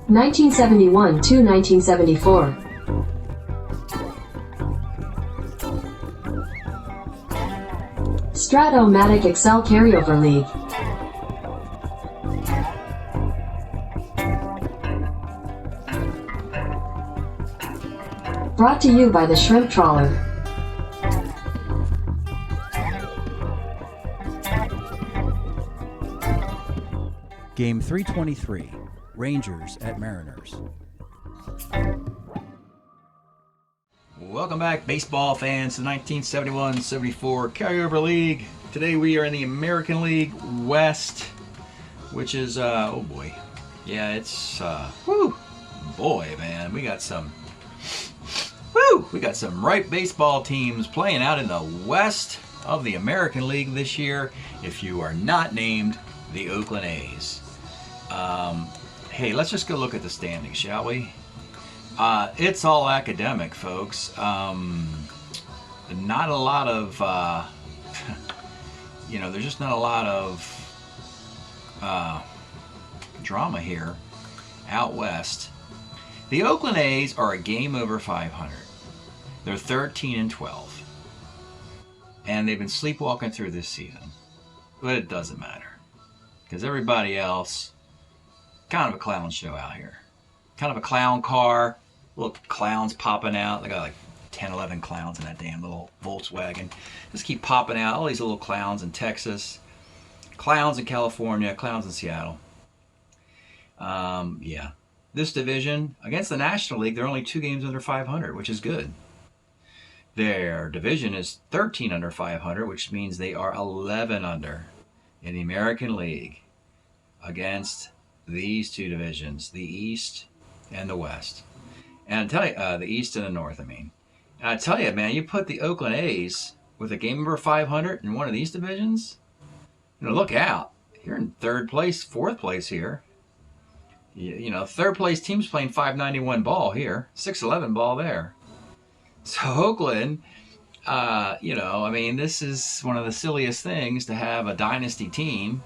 1971 to 1974. Strat-O-Matic Excel Carryover League. Brought to you by the Shrimp Trawler. Game 323, Rangers at Mariners. Welcome back, baseball fans, to the 1971-74 Carryover League. Today we are in the American League West, which is, oh boy. Yeah, it's, boy, man, we got some ripe baseball teams playing out in the West of the American League this year, if you are not named the Oakland A's. Hey, let's just go look at the standings, shall we? It's all academic, folks. Not a lot of, there's just not a lot of drama here out west. The Oakland A's are a game over 500. They're 13-12. And they've been sleepwalking through this season. But it doesn't matter. Because everybody else, kind of a clown show out here. Kind of a clown car. Little clowns popping out. They got like 10, 11 clowns in that damn little Volkswagen. Just keep popping out. All these little clowns in Texas. Clowns in California. Clowns in Seattle. Yeah. This division, against the National League, they're only 2 games under 500, which is good. Their division is 13 under 500, which means they are 11 under in the American League against these 2 divisions, the East and the West. And I tell you, the East and the North, I mean. And I tell you, man, you put the Oakland A's with a game over 500 in one of these divisions, look out. You're in 3rd place, 4th place here. 3rd place team's playing 591 ball here, 611 ball there. So Oakland, this is one of the silliest things to have a dynasty team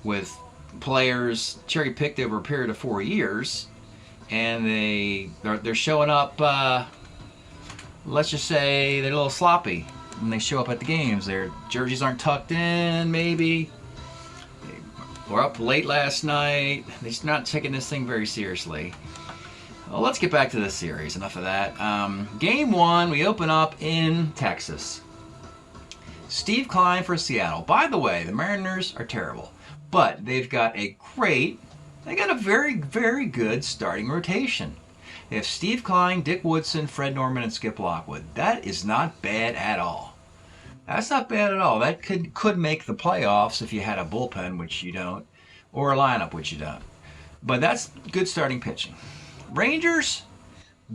with players cherry-picked over a period of 4 years, and they're showing up, let's just say they're a little sloppy when they show up at the games. Their jerseys aren't tucked in, maybe. They were up late last night. They're not taking this thing very seriously. Well, let's get back to this series. Enough of that. Game 1, we open up in Texas. Steve Klein for Seattle. By the way, the Mariners are terrible, but they've got a very, very good starting rotation. They have Steve Klein, Dick Woodson, Fred Norman, and Skip Lockwood. That is not bad at all. That's not bad at all. That could make the playoffs if you had a bullpen, which you don't, or a lineup, which you don't. But that's good starting pitching. Rangers,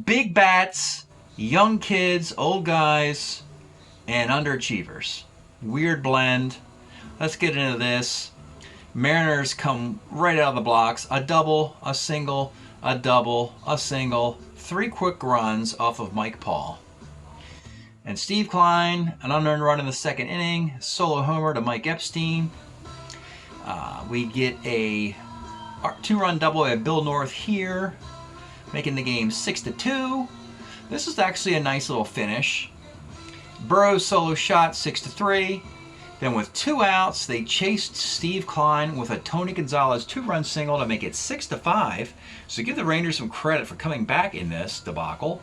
big bats, young kids, old guys, and underachievers. Weird blend. Let's get into this. Mariners come right out of the blocks. A double, a single, a double, a single. 3 quick runs off of Mike Paul. And Steve Klein, an unearned run in the 2nd inning. Solo homer to Mike Epstein. We get a 2-run double by Bill North here, making the game 6-2. This is actually a nice little finish. Burrow's solo shot, 6-3. Then with 2 outs, they chased Steve Klein with a Tony Gonzalez 2-run single to make it 6-5. So give the Rangers some credit for coming back in this debacle.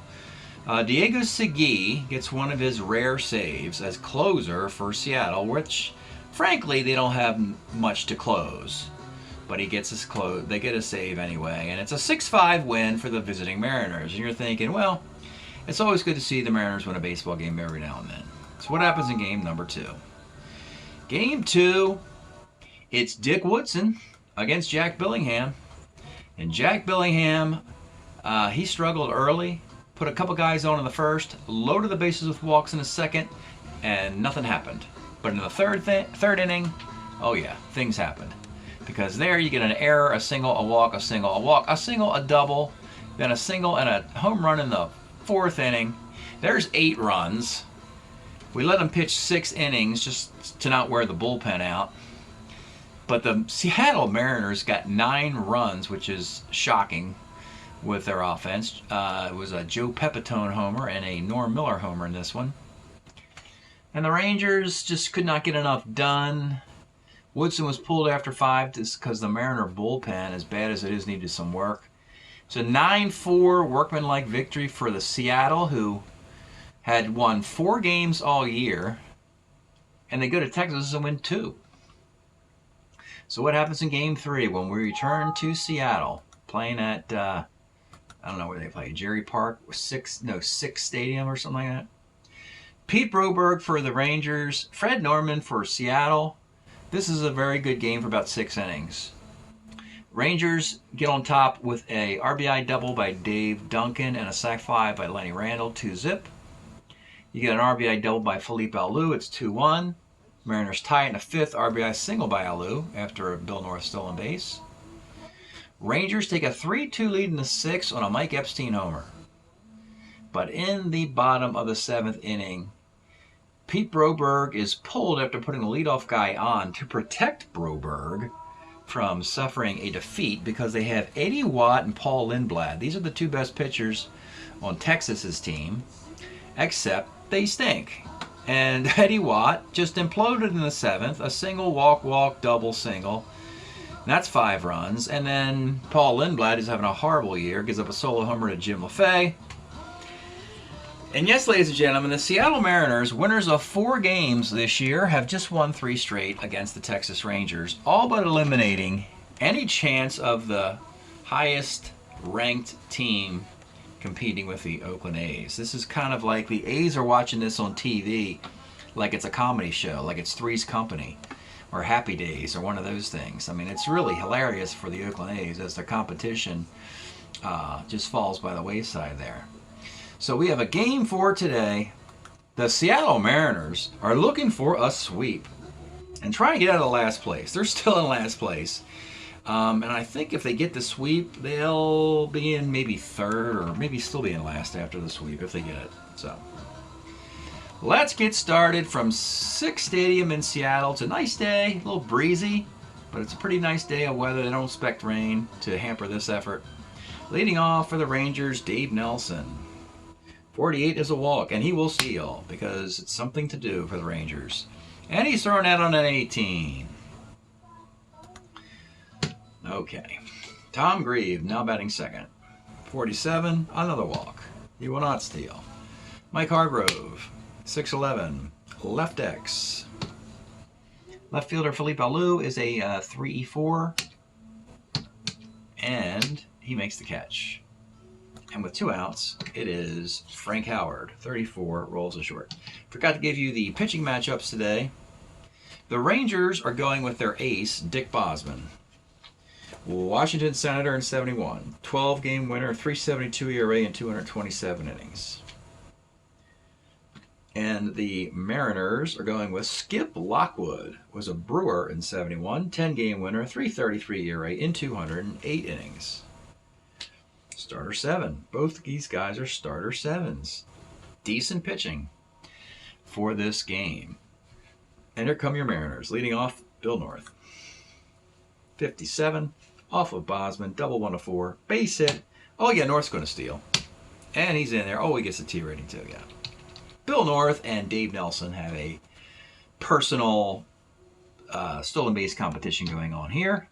Diego Segui gets one of his rare saves as closer for Seattle, which, frankly, they don't have much to close. But he gets his they get a save anyway, and it's a 6-5 win for the visiting Mariners. And you're thinking, well, it's always good to see the Mariners win a baseball game every now and then. So what happens in game number 2? Game 2, it's Dick Woodson against Jack Billingham. And Jack Billingham, he struggled early, put a couple guys on in the 1st, loaded the bases with walks in the 2nd, and nothing happened. But in the third inning, oh yeah, things happened. Because there you get an error, a single, a walk, a single, a walk, a single, a double, then a single and a home run in the 4th inning. There's 8 runs. We let him pitch 6 innings just to not wear the bullpen out. But the Seattle Mariners got 9 runs, which is shocking with their offense. It was a Joe Pepitone homer and a Norm Miller homer in this one. And the Rangers just could not get enough done. Woodson was pulled after 5 just because the Mariner bullpen, as bad as it is, needed some work. It's a 9-4 workmanlike victory for the Seattle, who had won 4 games all year. And they go to Texas and win 2. So what happens in Game 3 when we return to Seattle, playing at, I don't know where they play, Jerry Park, Six Stadium or something like that? Pete Broberg for the Rangers, Fred Norman for Seattle. This is a very good game for about 6 innings. Rangers get on top with a RBI double by Dave Duncan and a sac fly by Lenny Randle, 2-zip. You get an RBI double by Felipe Alou, it's 2-1. Mariners tie it in a 5th RBI single by Alou after Bill North stolen base. Rangers take a 3-2 lead in the 6th on a Mike Epstein homer. But in the bottom of the 7th inning, Pete Broberg is pulled after putting the leadoff guy on to protect Broberg from suffering a defeat because they have Eddie Watt and Paul Lindblad. These are the 2 best pitchers on Texas's team, except they stink. And Eddie Watt just imploded in the 7th, a single, walk, double, single. And that's 5 runs. And then Paul Lindblad is having a horrible year, gives up a solo homer to Jim LaFay. And yes, ladies and gentlemen, the Seattle Mariners, winners of 4 games this year, have just won 3 straight against the Texas Rangers, all but eliminating any chance of the highest ranked team competing with the Oakland A's. This is kind of like the A's are watching this on TV like it's a comedy show, like it's Three's Company or Happy Days or one of those things. I mean, it's really hilarious for the Oakland A's as their competition just falls by the wayside there. So we have a game 4 today. The Seattle Mariners are looking for a sweep and trying to get out of last place. They're still in last place. And I think if they get the sweep, they'll be in maybe 3rd or maybe still be in last after the sweep if they get it. So let's get started from Six Stadium in Seattle. It's a nice day, a little breezy, but it's a pretty nice day of weather. They don't expect rain to hamper this effort. Leading off for the Rangers, Dave Nelson. 48 is a walk, and he will steal because it's something to do for the Rangers. And he's throwing out on an 18. Okay. Tom Grieve now batting second. 47, another walk. He will not steal. Mike Hargrove, 6'11", left X. Left fielder Felipe Alou is a 3-4, and he makes the catch. And with 2 outs, it is Frank Howard, 34, rolls a short. Forgot to give you the pitching matchups today. The Rangers are going with their ace, Dick Bosman. Washington Senator in 71. 12-game winner, 3.72 ERA in 227 innings. And the Mariners are going with Skip Lockwood. Was a Brewer in 71. 10-game winner, 3.33 ERA in 208 innings. Starter 7. Both these guys are starter 7s. Decent pitching for this game. And here come your Mariners. Leading off, Bill North. 57. Off of Bosman. Double 1-4. Base hit. Oh, yeah, North's going to steal. And he's in there. Oh, he gets a T rating too, yeah. Bill North and Dave Nelson have a personal stolen base competition going on here.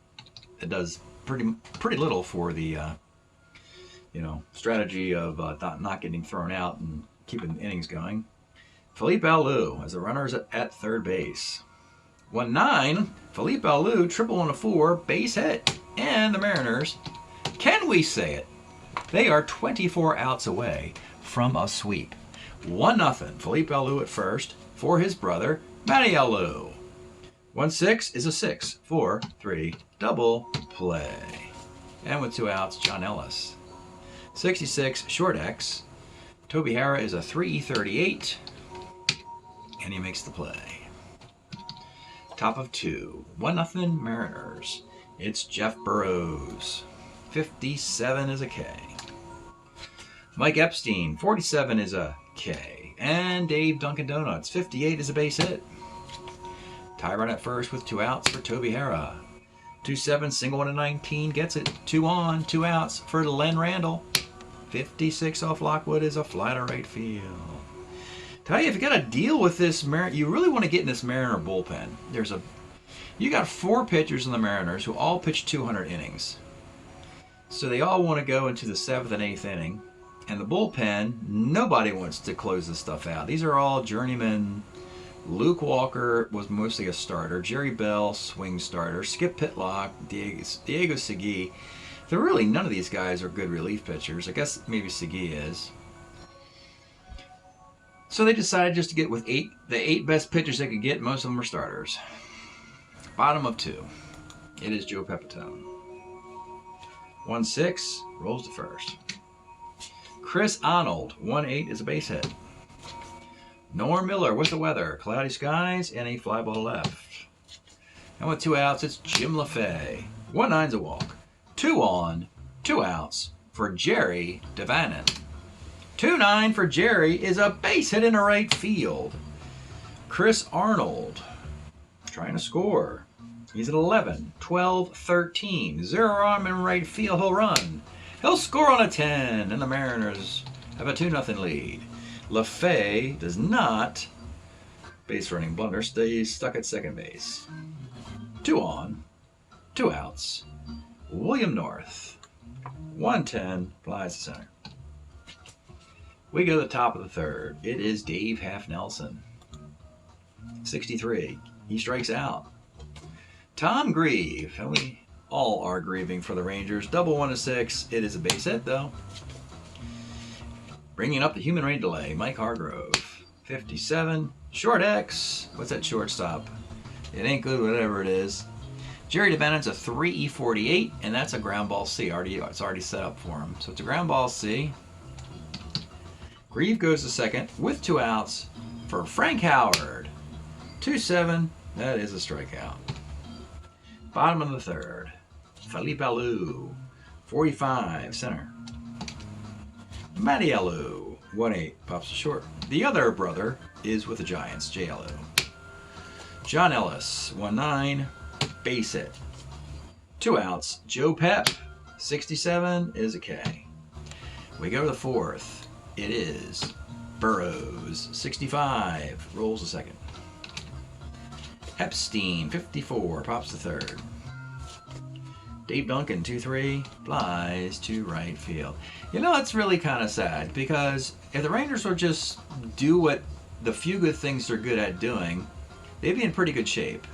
It does pretty little for the strategy of not getting thrown out and keeping innings going. Felipe Alou as the runners at third base. 1-9, Felipe Alou, triple 1-4, base hit. And the Mariners, can we say it? They are 24 outs away from a sweep. 1-0, Felipe Alou at first for his brother, Matty Alou. 1-6 is a 6-4-3 double play. And with 2 outs, John Ellis. 66, short X. Toby Harrah is a 3-38, and he makes the play. Top of 2, 1-0 Mariners. It's Jeff Burrows. 57 is a K. Mike Epstein, 47 is a K. And Dave Dunkin' Donuts, 58 is a base hit. Tie run at first with 2 outs for Toby Harrah. 2-7, single 1 to 19, gets it. 2 on, 2 outs for Len Randall. 56 off Lockwood is a fly to right field. Tell you, if you got to deal with this, you really want to get in this Mariner bullpen. You got 4 pitchers in the Mariners who all pitch 200 innings. So they all want to go into the 7th and 8th inning. And the bullpen, nobody wants to close this stuff out. These are all journeymen. Luke Walker was mostly a starter. Jerry Bell, swing starter. Skip Pitlock, Diego Segui. They're really, none of these guys are good relief pitchers. I guess maybe Segui is. So they decided just to get with the 8 best pitchers they could get. Most of them were starters. Bottom of 2. It is Joe Pepitone. 1-6, rolls to first. Chris Arnold, 1-8 is a base hit. Norm Miller with the weather, cloudy skies, and a fly ball left. And with 2 outs, it's Jim LaFay. 1-9's a walk. 2 on, 2 outs for Jerry Devanin. 2-9 for Jerry is a base hit in the right field. Chris Arnold trying to score. He's at 11, 12, 13. 0 arm in right field, he'll run. He'll score on a 10, and the Mariners have a 2-0 lead. LaFay does not, base running blunder, stays stuck at second base. 2 on, 2 outs. William North, 110, flies to center. We go to the top of the 3rd. It is Dave Half Nelson, 63. He strikes out. Tom Grieve, and we all are grieving for the Rangers. Double 1-6. It is a base hit, though. Bringing up the human rain delay, Mike Hargrove, 57. Short X. What's that shortstop? It ain't good, whatever it is. Jerry Devanin's a 3E48, and that's a ground ball C. It's already set up for him. So it's a ground ball C. Grieve goes to second with 2 outs for Frank Howard. 2-7. That is a strikeout. Bottom of the 3rd. Felipe Alou, 45, center. Matty Alou, 1-8, pops to short. The other brother is with the Giants, J. Alou. John Ellis, 1-9, base hit. 2 outs. Joe Pep, 67, is a K. We go to the 4th. It is Burrows, 65, rolls to second. Epstein, 54, pops to third. Dave Duncan, 2-3, flies to right field. You know, it's really kind of sad, because if the Rangers would just do what the few good things they're good at doing, they'd be in pretty good shape.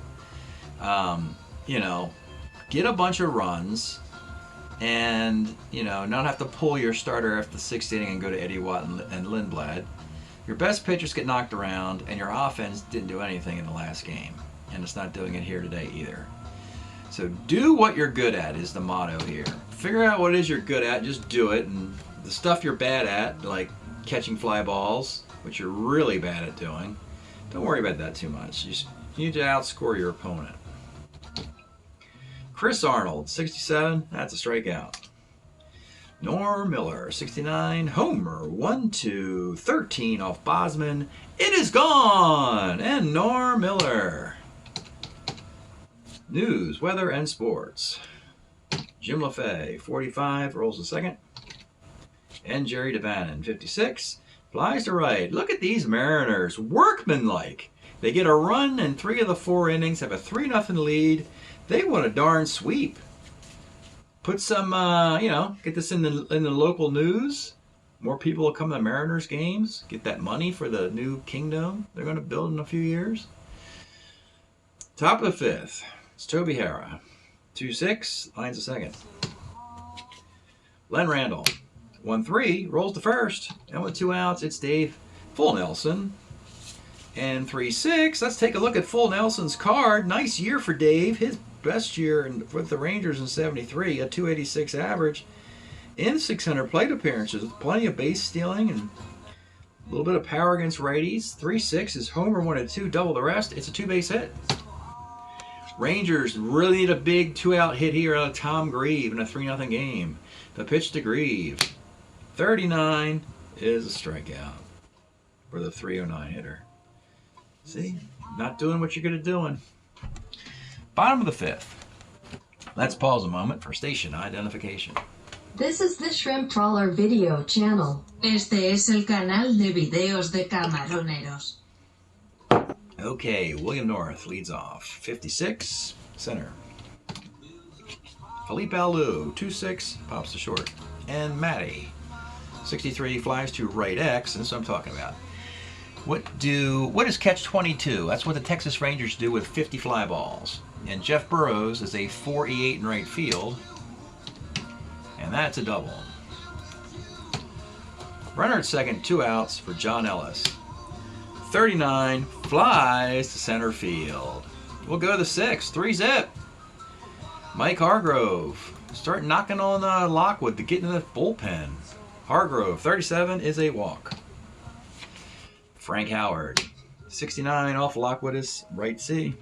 You know, get a bunch of runs and, you know, not have to pull your starter after the 6th inning and go to Eddie Watt and Lindblad. Your best pitchers get knocked around, and your offense didn't do anything in the last game. And it's not doing it here today either. So do what you're good at is the motto here. Figure out what it is you're good at, just do it. And the stuff you're bad at, like catching fly balls, which you're really bad at doing, don't worry about that too much. You need to outscore your opponent. Chris Arnold, 67, that's a strikeout. Norm Miller, 69, homer, 1-2, 13 off Bosman. It is gone! And Norm Miller. News, weather, and sports. Jim LaFay, 45, rolls to second. And Jerry Devanin, 56, flies to right. Look at these Mariners, workmanlike. They get a run in 3 of the 4 innings, have a 3-0 lead. They want a darn sweep. Put some, you know, get this in the local news. More people will come to Mariners games. Get that money for the new kingdom they're going to build in a few years. Top of the 5th. It's Toby Harrah. 2-6, lines to second. Len Randall. 1-3, rolls to first. And with 2 outs, it's Dave Full Nelson. And 3-6, let's take a look at Full Nelson's card. Nice year for Dave. His best year with the Rangers in 73, a 286 average in 600 plate appearances with plenty of base stealing and a little bit of power against righties. 3-6 is homer, 1-2, double the rest. It's a 2-base hit. Rangers really need a big 2-out hit here out of Tom Grieve in a 3-0 game. The pitch to Grieve. 39 is a strikeout for the 309 hitter. See? Not doing what you're good at doing. Bottom of the 5th. Let's pause a moment for station identification. This is the Shrimp Trawler video channel. Este es el canal de videos de camaroneros. Okay, William North leads off. 56, center. Felipe Alou, 2-6, pops to short. And Matty, 63, flies to right X, and that's what I'm talking about. What is catch 22? That's what the Texas Rangers do with 50 fly balls. And Jeff Burrows is a 4-E-8 in right field. And that's a double. Runner at second, 2 outs for John Ellis. 39, flies to center field. We'll go to the 6th, 3-zip. Mike Hargrove, start knocking on Lockwood to get into the bullpen. Hargrove, 37, is a walk. Frank Howard, 69, off Lockwood is right C.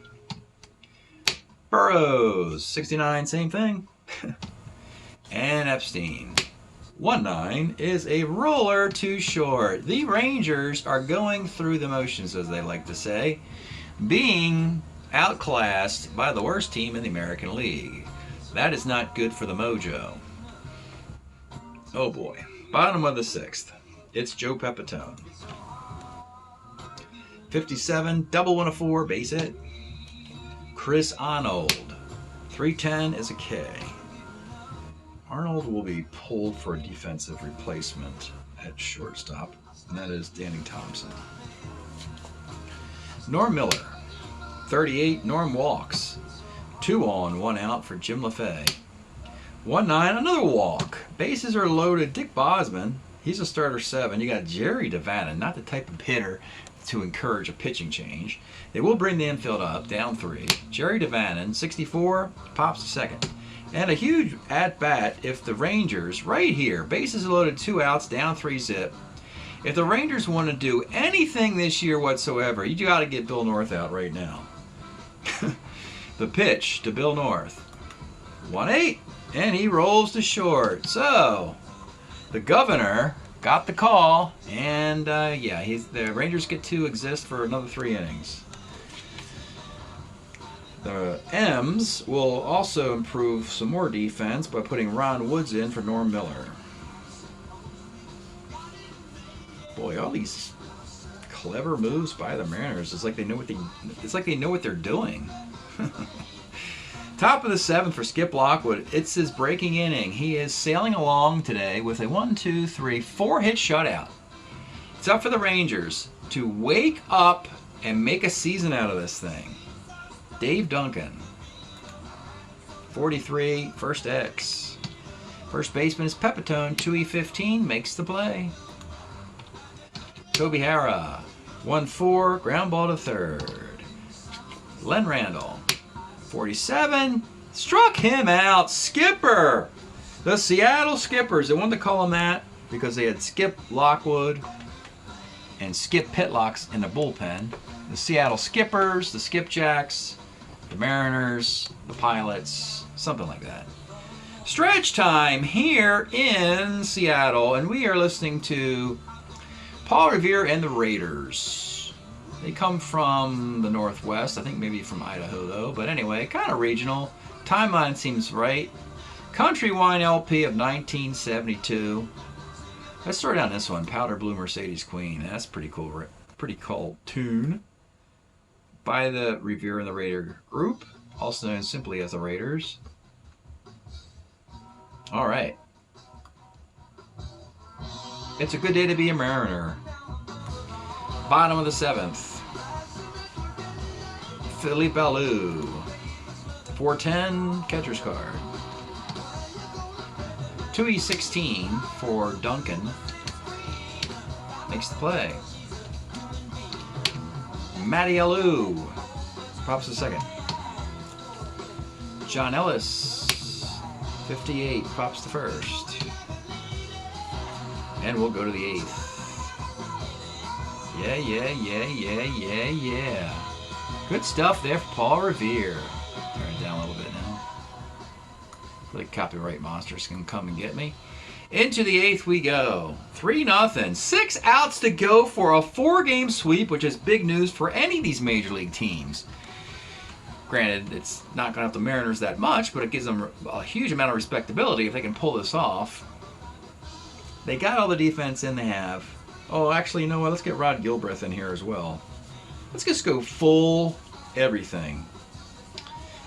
Burrows, 69, same thing. And Epstein, 1-9, is a roller too short. The Rangers are going through the motions, as they like to say, being outclassed by the worst team in the American League. That is not good for the mojo. Oh boy. Bottom of the 6th. It's Joe Pepitone. 57, double 1 of 4, base hit. Chris Arnold, 310 is a K. Arnold will be pulled for a defensive replacement at shortstop, and that is Danny Thompson. Norm Miller, 38, Norm walks. 2 on, 1 out for Jim LaFay. 1-9, another walk. Bases are loaded. Dick Bosman, he's a starter 7. You got Jerry Devannon, not the type of hitter to encourage a pitching change. They will bring the infield up, down 3. Jerry Devannon, 64, pops to second. And a huge at-bat if the Rangers, right here, bases are loaded, 2 outs, down 3-zip. If the Rangers want to do anything this year whatsoever, you got to get Bill North out right now. The pitch to Bill North. 1-8, and he rolls to short. So, the governor got the call, and the Rangers get to exist for another 3 innings. The M's will also improve some more defense by putting Ron Woods in for Norm Miller. Boy, all these clever moves by the Mariners. It's like they know what they're doing. Top of the 7th for Skip Lockwood. It's his breaking inning. He is sailing along today with a 4-hit shutout. It's up for the Rangers to wake up and make a season out of this thing. Dave Duncan, 43, first X. First baseman is Pepitone, 2E15, makes the play. Toby Hara, 1-4, ground ball to third. Len Randall, 47, struck him out. Skipper! The Seattle Skippers. They wanted to call him that because they had Skip Lockwood and Skip Pitlocks in the bullpen. The Seattle Skippers, the Skipjacks, the Mariners, the Pilots, something like that. Stretch time here in Seattle, and we are listening to Paul Revere and the Raiders. They come from the Northwest, I think maybe from Idaho though, but anyway, kind of regional. Timeline seems right. Country Wine LP of 1972. Let's throw down this one, Powder Blue Mercedes Queen. That's pretty cool tune. By the Revere and the Raider group, also known simply as the Raiders. All right. It's a good day to be a Mariner. Bottom of the 7th. Felipe Alou. 410, catcher's card. 2E16 for Duncan. Makes the play. Matty Alou pops the second. John Ellis, 58, pops the first. And we'll go to the 8th. Yeah. Good stuff there for Paul Revere. Turn it down a little bit now. The copyright monsters can come and get me. Into the 8th we go. 3-0. 6 outs to go for a 4-game sweep, which is big news for any of these major league teams. Granted, it's not going to help the Mariners that much, but it gives them a huge amount of respectability if they can pull this off. They got all the defense in they have. Oh, actually, you know what? Let's get Rod Gilbreth in here as well. Let's just go full everything.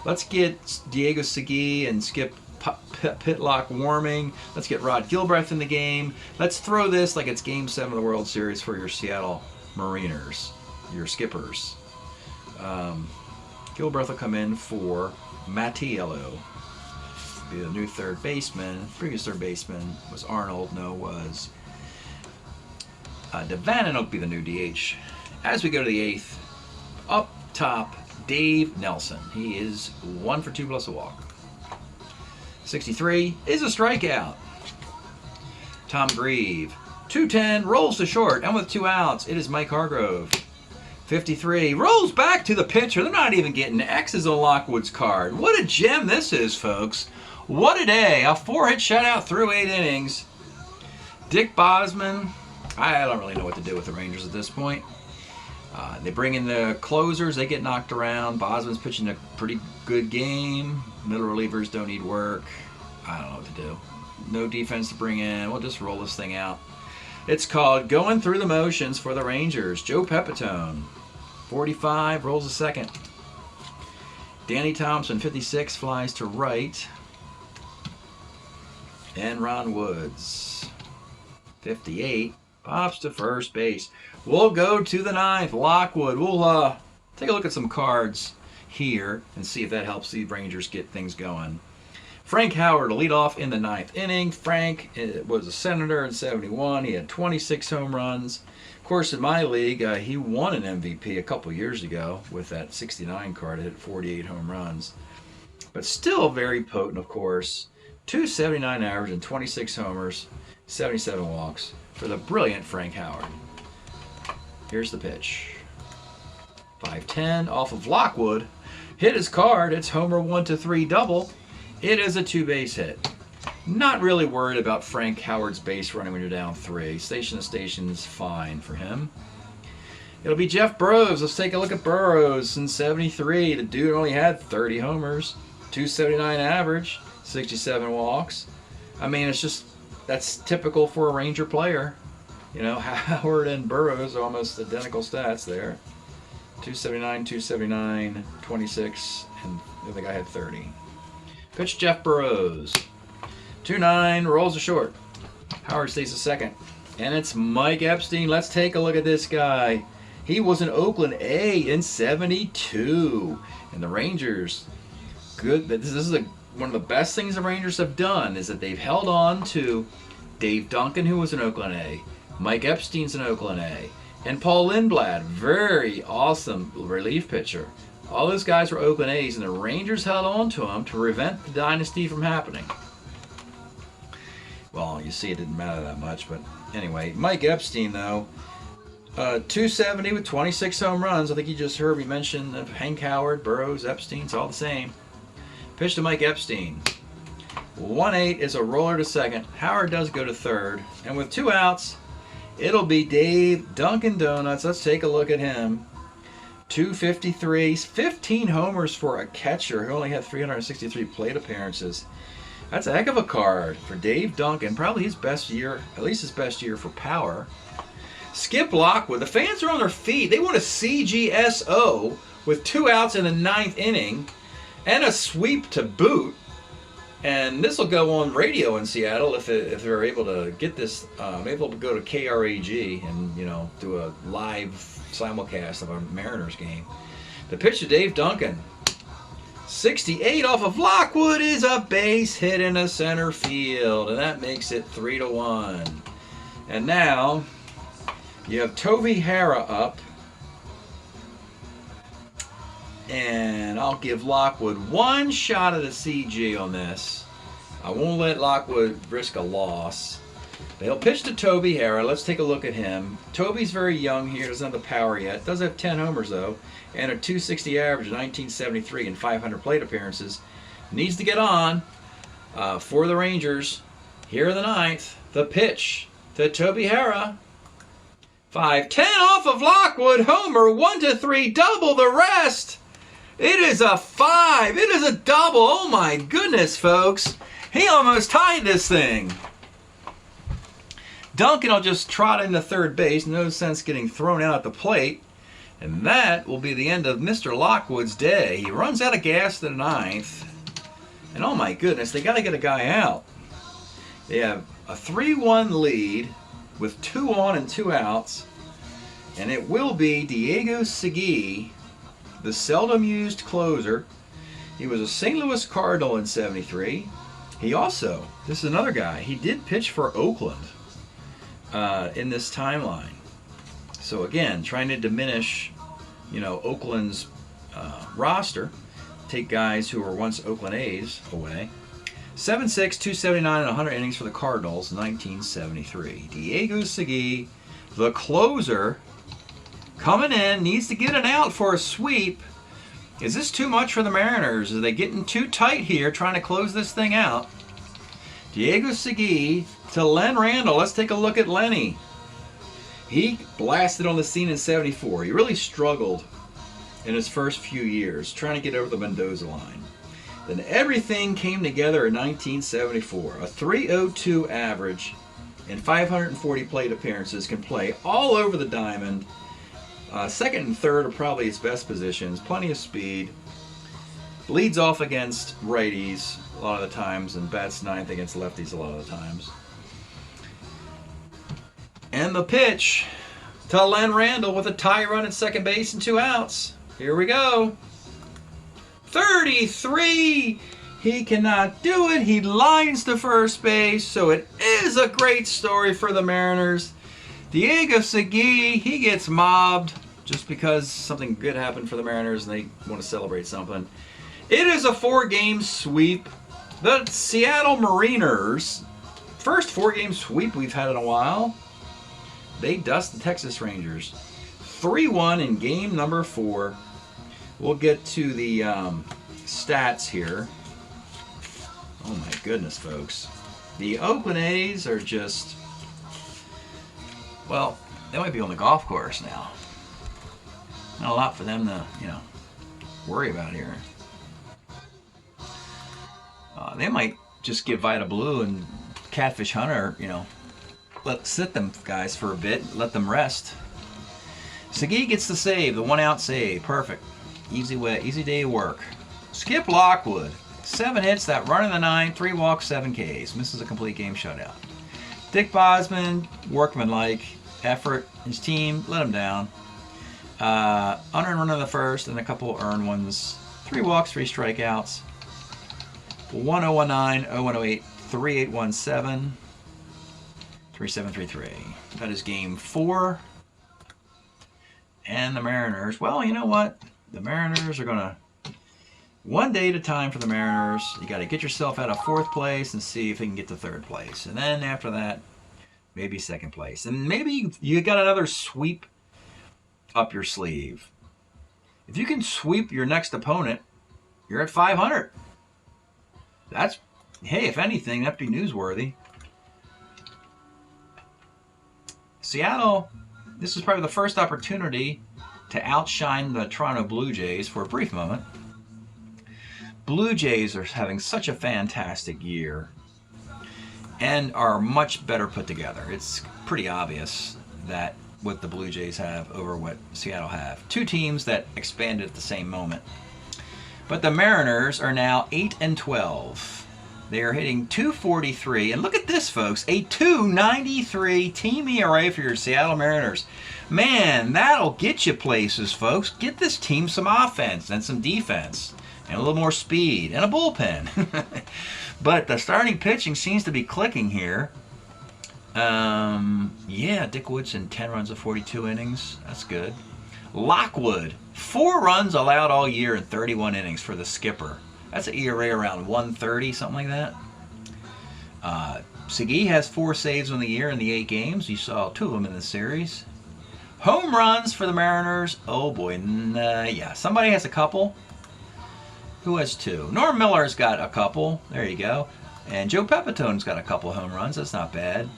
Let's get Diego Segui and Skip Pitlock warming. Let's get Rod Gilbreth in the game. Let's throw this like it's Game 7 of the World Series for your Seattle Mariners, your skippers. Gilbreth will come in for Mattiello. Be the new third baseman. Previous third baseman was Arnold. No, was Devannon will be the new DH. As we go to the 8th, up top, Dave Nelson. He is 1 for 2 plus a walk. 63 is a strikeout. Tom Grieve. 210 rolls to short, and with 2 outs, it is Mike Hargrove. 53 rolls back to the pitcher. They're not even getting X's on Lockwood's card. What a gem this is, folks. What a day. A 4-hit shutout through 8 innings. Dick Bosman. I don't really know what to do with the Rangers at this point. They bring in the closers. They get knocked around. Bosman's pitching a pretty good game. Middle relievers don't need work. I don't know what to do. No defense to bring in. We'll just roll this thing out. It's called going through the motions for the Rangers. Joe Pepitone, 45, rolls a second. Danny Thompson, 56, flies to right. And Ron Woods, 58, pops to first base. We'll go to the 9th. Lockwood. We'll take a look at some cards here and see if that helps the Rangers get things going. Frank Howard will lead off in the 9th inning. Frank was a Senator in 71. He had 26 home runs. Of course, in my league, he won an MVP a couple years ago with that 69 card. It hit 48 home runs. But still very potent, of course. 279 average and 26 homers, 77 walks for the brilliant Frank Howard. Here's the pitch. 5-10 off of Lockwood. Hit his card. It's homer 1-3 double. It is a 2-base hit. Not really worried about Frank Howard's base running when you're down 3. Station to station is fine for him. It'll be Jeff Burroughs. Let's take a look at Burroughs in 73. The dude only had 30 homers, 279 average, 67 walks. I mean, it's just, that's typical for a Ranger player. You know, Howard and Burroughs are almost identical stats there. 279, 279, 26, and I think I had 30. Pitch Jeff Burroughs. 2-9, rolls to short. Howard stays a second. And it's Mike Epstein. Let's take a look at this guy. He was an Oakland A in 72. And the Rangers, good. This is one of the best things the Rangers have done is that they've held on to Dave Duncan, who was an Oakland A. Mike Epstein's an Oakland A. And Paul Lindblad, very awesome relief pitcher. All those guys were Oakland A's, and the Rangers held on to them to prevent the dynasty from happening. Well, you see, it didn't matter that much, but anyway, Mike Epstein, though, 270 with 26 home runs. I think you just heard me mention of Hank Howard, Burroughs, Epstein. It's all the same. Pitch to Mike Epstein. 1-8 is a roller to second. Howard does go to third, and with 2 outs, it'll be Dave Dunkin' Donuts. Let's take a look at him. 253, 15 homers for a catcher who only had 363 plate appearances. That's a heck of a card for Dave Duncan. Probably his best year, at least his best year for power. Skip Lockwood. The fans are on their feet. They want a CGSO with 2 outs in the 9th inning and a sweep to boot. And this will go on radio in Seattle if they're able to get this, able to go to KRAG and, you know, do a live simulcast of a Mariners game. The pitch to Dave Duncan. 68 off of Lockwood is a base hit in the center field, and that makes it 3-1. And now you have Tovi Hara up, and I'll give Lockwood 1 shot at a CG on this. I won't let Lockwood risk a loss. But he'll pitch to Tovi Hara. Let's take a look at him. Toby's very young here, doesn't have the power yet. Does have 10 homers, though, and a 260 average in 1973 and 500 plate appearances. Needs to get on for the Rangers. Here in the 9th, the pitch to Toby Hara. 5-10 off of Lockwood. Homer, 1-3, double the rest. It is a 5. It is a double. Oh my goodness, folks. He almost tied this thing. Duncan will just trot into third base. No sense getting thrown out at the plate. And that will be the end of Mr. Lockwood's day. He runs out of gas to the 9th. And oh my goodness, they got to get a guy out. They have a 3-1 lead with 2 on and 2 outs. And it will be Diego Segui, the seldom used closer. He was a St. Louis Cardinal in '73. He also, this is another guy, he did pitch for Oakland in this timeline. So again, trying to diminish, Oakland's roster, take guys who were once Oakland A's away. 7'6", 279, and 100 innings for the Cardinals, 1973. Diego Segui, the closer, coming in, needs to get an out for a sweep. Is this too much for the Mariners? Are they getting too tight here, trying to close this thing out? Diego Segui to Len Randall. Let's take a look at Lenny. He blasted on the scene in '74. He really struggled in his first few years, trying to get over the Mendoza line. Then everything came together in 1974. A .302 average and 540 plate appearances, can play all over the diamond. Second and third are probably his best positions. Plenty of speed. Leads off against righties a lot of the times and bats 9th against lefties a lot of the times. And the pitch to Len Randall with a tie run at second base and 2 outs. Here we go. 33. He cannot do it. He lines to first base. So it is a great story for the Mariners. Diego Segui, he gets mobbed just because something good happened for the Mariners and they want to celebrate something. It is a 4-game sweep. The Seattle Mariners, first 4-game sweep we've had in a while. They dust the Texas Rangers. 3-1 in game number 4. We'll get to the stats here. Oh my goodness, folks. The Oakland A's are just, well, they might be on the golf course now. Not a lot for them to, worry about here. They might just give Vita Blue and Catfish Hunter, sit them guys for a bit, let them rest. Segui gets the save, the 1-out save, perfect. Easy day of work. Skip Lockwood, 7 hits, that run in the 9th, 3 walks, 7 Ks. Misses a complete game shutout. Dick Bosman, workmanlike effort. His team let him down. Unearned run in the first and a couple earned ones. 3 walks, 3 strikeouts. 1019, 0108, 3817, 3733. That is game 4. And the Mariners, well, you know what? The Mariners are going to, one day at a time for the Mariners. You got to get yourself out of 4th place and see if you can get to 3rd place. And then after that, maybe 2nd place. And maybe you got another sweep up your sleeve. If you can sweep your next opponent, you're at 500. That's, hey, if anything, that'd be newsworthy. Seattle, this is probably the first opportunity to outshine the Toronto Blue Jays for a brief moment. Blue Jays are having such a fantastic year and are much better put together. It's pretty obvious that what the Blue Jays have over what Seattle have. 2 teams that expanded at the same moment. But the Mariners are now 8-12. They are hitting .243. And look at this, folks. A .293 team ERA for your Seattle Mariners. Man, that'll get you places, folks. Get this team some offense and some defense. And a little more speed. And a bullpen. But the starting pitching seems to be clicking here. Yeah, Dick Woodson, 10 runs of 42 innings. That's good. Lockwood, 4 runs allowed all year in 31 innings for the skipper. That's an ERA around 130, something like that. Segui has 4 saves on the year in the 8 games. You saw 2 of them in the series. Home runs for the Mariners. Oh boy, yeah, somebody has a couple. Who has 2? Norm Miller's got a couple. There you go. And Joe Pepitone's got a couple home runs. That's not bad.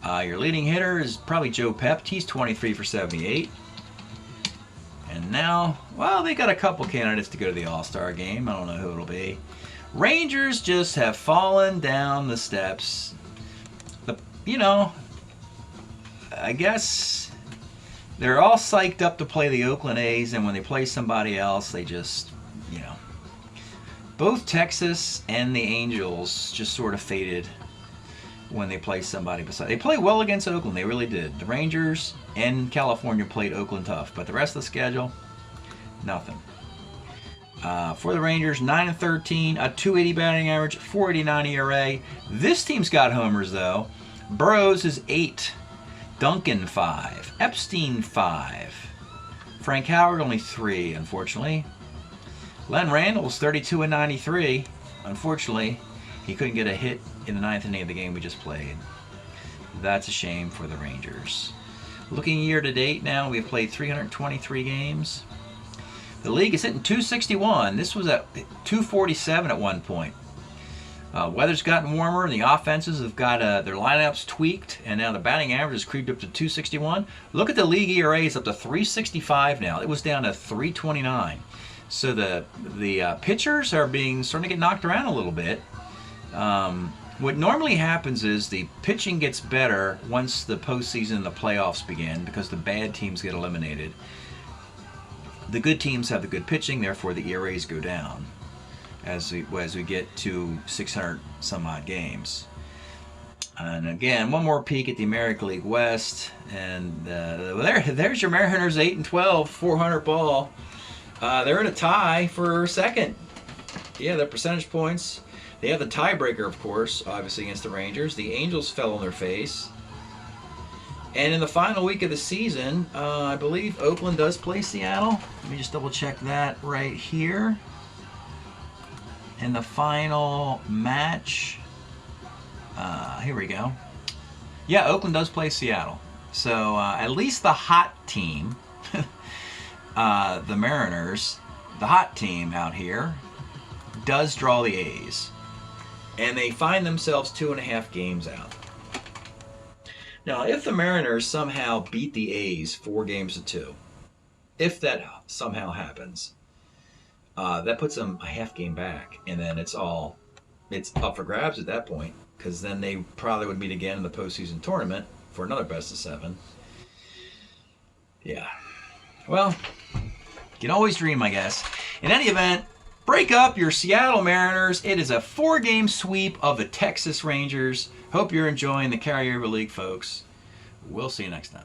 Your leading hitter is probably Joe Pep. He's 23 for 78. And And now, well, they got a couple candidates to go to the All-Star game. I don't know who it'll be. Rangers just have fallen down the steps. You know, I guess they're all psyched up to play the Oakland A's, and when they play somebody else, they just, you know. Both Texas and the Angels just sort of faded when they play somebody beside. They played well against Oakland, they really did. The Rangers and California played Oakland tough, but the rest of the schedule, nothing. For the Rangers, 9-13, a 280 batting average, 4.89 ERA. This team's got homers though. Burrows is 8, Duncan 5, Epstein 5, Frank Howard only 3, unfortunately. Len Randall's 32 and 93. Unfortunately, he couldn't get a hit in the 9th inning of the game we just played. That's a shame for the Rangers. Looking year to date now, we've played 323 games. The league is hitting 261. This was at 247 at one point. Weather's gotten warmer, and the offenses have got their lineups tweaked, and now the batting average has creeped up to 261. Look at the league ERA, it's up to 365 now. It was down to 329. So the pitchers are starting to get knocked around a little bit. What normally happens is the pitching gets better once the postseason and the playoffs begin because the bad teams get eliminated. The good teams have the good pitching, therefore the ERAs go down as we get to 600 some odd games. And again, one more peek at the American League West, and there's your Mariners 8-12, 400 ball. They're in a tie for second. Yeah, their percentage points. They have the tiebreaker, of course, obviously against the Rangers. The Angels fell on their face. And in the final week of the season, I believe Oakland does play Seattle. Let me just double check that right here. In the final match, here we go. Yeah, Oakland does play Seattle. So at least the hot team, the Mariners, the hot team out here, does draw the A's. And they find themselves 2.5 games out. Now, if the Mariners somehow beat the A's 4-2, if that somehow happens, that puts them a half game back, and then it's up for grabs at that point, because then they probably would meet again in the postseason tournament for another best-of-7. Yeah. Well, you can always dream, I guess. In any event, break up your Seattle Mariners. It is a 4-game sweep of the Texas Rangers. Hope you're enjoying the Carryover League, folks. We'll see you next time.